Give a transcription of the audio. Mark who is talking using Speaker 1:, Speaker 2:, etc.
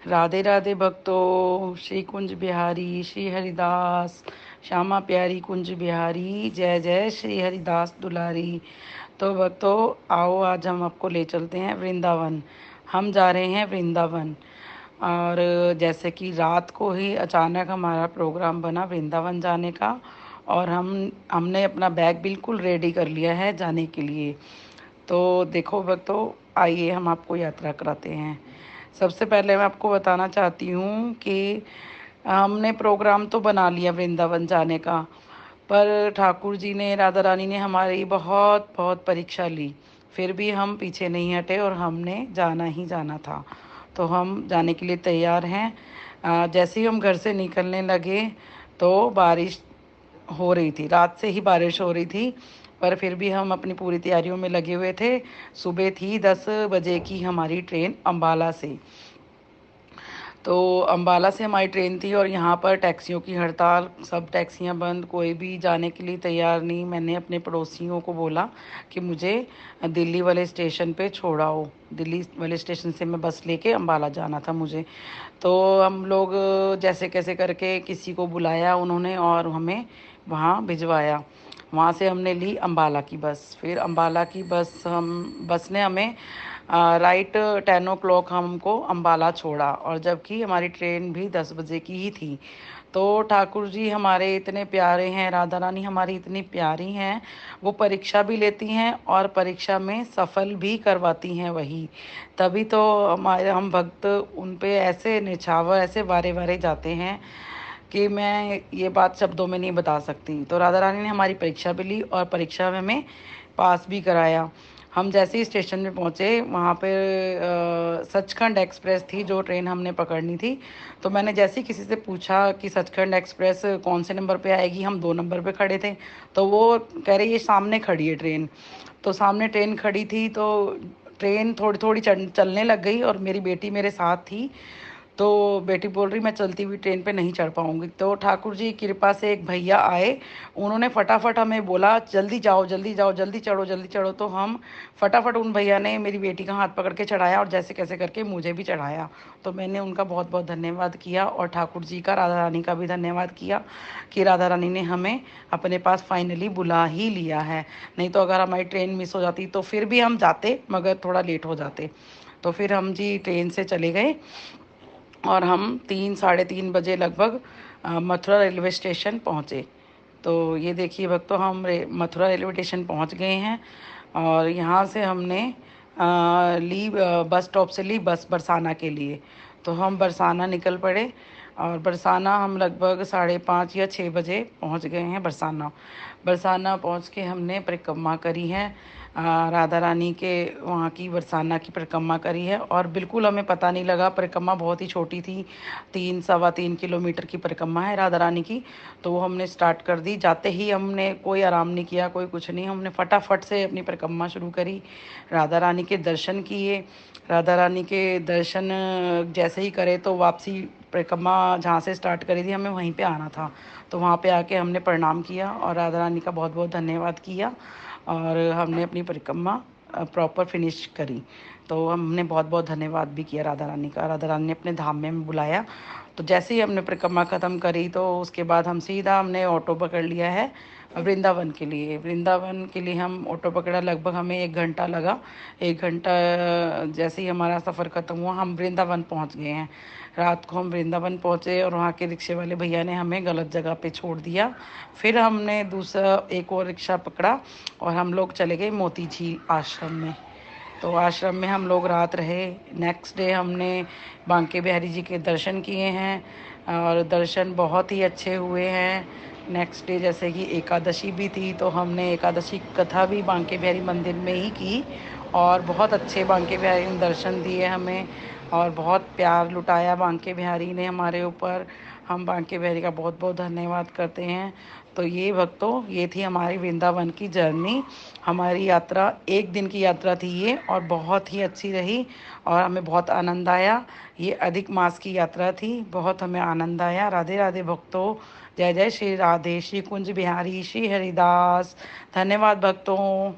Speaker 1: राधे राधे भक्तों, श्री कुंज बिहारी श्री हरिदास, श्यामा प्यारी कुंज बिहारी, जय जय श्री हरिदास दुलारी। तो भक्तों आओ, आज हम आपको ले चलते हैं वृंदावन। हम जा रहे हैं वृंदावन। और जैसे कि रात को ही अचानक हमारा प्रोग्राम बना वृंदावन जाने का, और हमने अपना बैग बिल्कुल रेडी कर लिया है जाने के लिए। तो देखो भक्तों, आइए हम आपको यात्रा कराते हैं। सबसे पहले मैं आपको बताना चाहती हूँ कि हमने प्रोग्राम तो बना लिया वृंदावन जाने का, पर ठाकुर जी ने, राधा रानी ने हमारी बहुत बहुत परीक्षा ली। फिर भी हम पीछे नहीं हटे और हमने जाना ही जाना था। तो हम जाने के लिए तैयार हैं। जैसे ही हम घर से निकलने लगे तो बारिश हो रही थी, रात से ही बारिश हो रही थी, पर फिर भी हम अपनी पूरी तैयारियों में लगे हुए थे। सुबह थी 10 बजे की हमारी ट्रेन अम्बाला से। तो अम्बाला से हमारी ट्रेन थी और यहाँ पर टैक्सियों की हड़ताल, सब टैक्सियाँ बंद, कोई भी जाने के लिए तैयार नहीं। मैंने अपने पड़ोसियों को बोला कि मुझे दिल्ली वाले स्टेशन पे छोड़ाओ। दिल्ली वाले स्टेशन से मैं बस लेके अम्बाला जाना था मुझे। तो हम लोग जैसे कैसे करके किसी को बुलाया उन्होंने और हमें वहाँ भिजवाया। वहाँ से हमने ली अम्बाला की बस। फिर अम्बाला की बस ने हमें राइट 10 o'clock हमको अम्बाला छोड़ा, और जबकि हमारी ट्रेन भी 10 बजे की ही थी। तो ठाकुर जी हमारे इतने प्यारे हैं, राधा रानी हमारी इतनी प्यारी हैं, वो परीक्षा भी लेती हैं और परीक्षा में सफल भी करवाती हैं वही। तभी तो हमारे हम भक्त उन पे ऐसे निछावर, ऐसे वारे वारे जाते हैं कि मैं ये बात शब्दों में नहीं बता सकती। तो राधा रानी ने हमारी परीक्षा भी ली और परीक्षा में हमें पास भी कराया। हम जैसे ही स्टेशन में पहुँचे, वहाँ पे सचखंड एक्सप्रेस थी जो ट्रेन हमने पकड़नी थी। तो मैंने जैसे ही किसी से पूछा कि सचखंड एक्सप्रेस कौन से नंबर पे आएगी, हम 2 नंबर पे खड़े थे, तो वो कह रहे ये सामने खड़ी है ट्रेन। तो सामने ट्रेन खड़ी थी, तो ट्रेन थोड़ी थोड़ी चलने लग गई और मेरी बेटी मेरे साथ थी। तो बेटी बोल रही मैं चलती हुई ट्रेन पे नहीं चढ़ पाऊंगी। तो ठाकुर जी की कृपा से एक भैया आए, उन्होंने फटाफट हमें बोला जल्दी जाओ जल्दी जाओ, जल्दी चढ़ो जल्दी चढ़ो। तो हम फटाफट, उन भैया ने मेरी बेटी का हाथ पकड़ के चढ़ाया और जैसे कैसे करके मुझे भी चढ़ाया। तो मैंने उनका बहुत बहुत धन्यवाद किया और ठाकुर जी का, राधा रानी का भी धन्यवाद किया कि राधा रानी ने हमें अपने पास फाइनली बुला ही लिया है। नहीं तो अगर हमारी ट्रेन मिस हो जाती तो फिर भी हम जाते, मगर थोड़ा लेट हो जाते। तो फिर हम जी ट्रेन से चले गए और हम 3 साढ़े 3 बजे लगभग मथुरा रेलवे स्टेशन पहुँचे। तो ये देखिए भक्तों, हम मथुरा रेलवे स्टेशन पहुँच गए हैं। और यहाँ से हमने बस स्टॉप से ली बस बरसाना के लिए। तो हम बरसाना निकल पड़े और बरसाना हम लगभग 5:30 या 6 बजे पहुँच गए हैं बरसाना। बरसाना पहुँच के हमने परिक्रमा करी है, राधा रानी के वहाँ की बरसाना की परिक्रमा करी है। और बिल्कुल हमें पता नहीं लगा, परिक्रमा बहुत ही छोटी थी, 3 सवा 3 किलोमीटर की परिक्रमा है राधा रानी की। तो वो हमने स्टार्ट कर दी। जाते ही हमने कोई आराम नहीं किया, कोई कुछ नहीं, हमने फटाफट से अपनी परिक्रमा शुरू करी, राधा रानी के दर्शन किए। राधा रानी के दर्शन जैसे ही करे तो वापसी, परिक्रमा जहाँ से स्टार्ट करी थी हमें वहीं पे आना था। तो वहाँ पे आके हमने प्रणाम किया और राधा रानी का बहुत बहुत धन्यवाद किया और हमने अपनी परिक्रमा प्रॉपर फिनिश करी। तो हमने बहुत बहुत धन्यवाद भी किया राधा रानी का। राधा रानी ने अपने धाम में हमें बुलाया। तो जैसे ही हमने परिक्रमा ख़त्म करी तो उसके बाद हम सीधा हमने ऑटो पकड़ लिया है वृंदावन के लिए। वृंदावन के लिए हम ऑटो पकड़ा, लगभग हमें 1 घंटा लगा। 1 घंटा जैसे ही हमारा सफ़र ख़त्म हुआ हम वृंदावन पहुंच गए हैं। रात को हम वृंदावन पहुंचे और वहाँ के रिक्शे वाले भैया ने हमें गलत जगह पे छोड़ दिया। फिर हमने दूसरा एक और रिक्शा पकड़ा और हम लोग चले गए मोती झील आश्रम में। तो आश्रम में हम लोग रात रहे। नेक्स्ट डे हमने बांके बिहारी जी के दर्शन किए हैं और दर्शन बहुत ही अच्छे हुए हैं। नेक्स्ट डे जैसे कि एकादशी भी थी, तो हमने एकादशी की कथा भी बांके बिहारी मंदिर में ही की और बहुत अच्छे बांके बिहारी ने दर्शन दिए हमें और बहुत प्यार लुटाया बांके बिहारी ने हमारे ऊपर। हम बांके बिहारी का बहुत बहुत धन्यवाद करते हैं। तो ये भक्तों, ये थी हमारी वृंदावन की जर्नी। हमारी यात्रा 1 दिन की यात्रा थी ये, और बहुत ही अच्छी रही और हमें बहुत आनंद आया। ये अधिक मास की यात्रा थी, बहुत हमें आनंद आया। राधे राधे भक्तों, जय जय श्री राधे, श्री कुंज बिहारी श्री हरिदास। धन्यवाद भक्तों।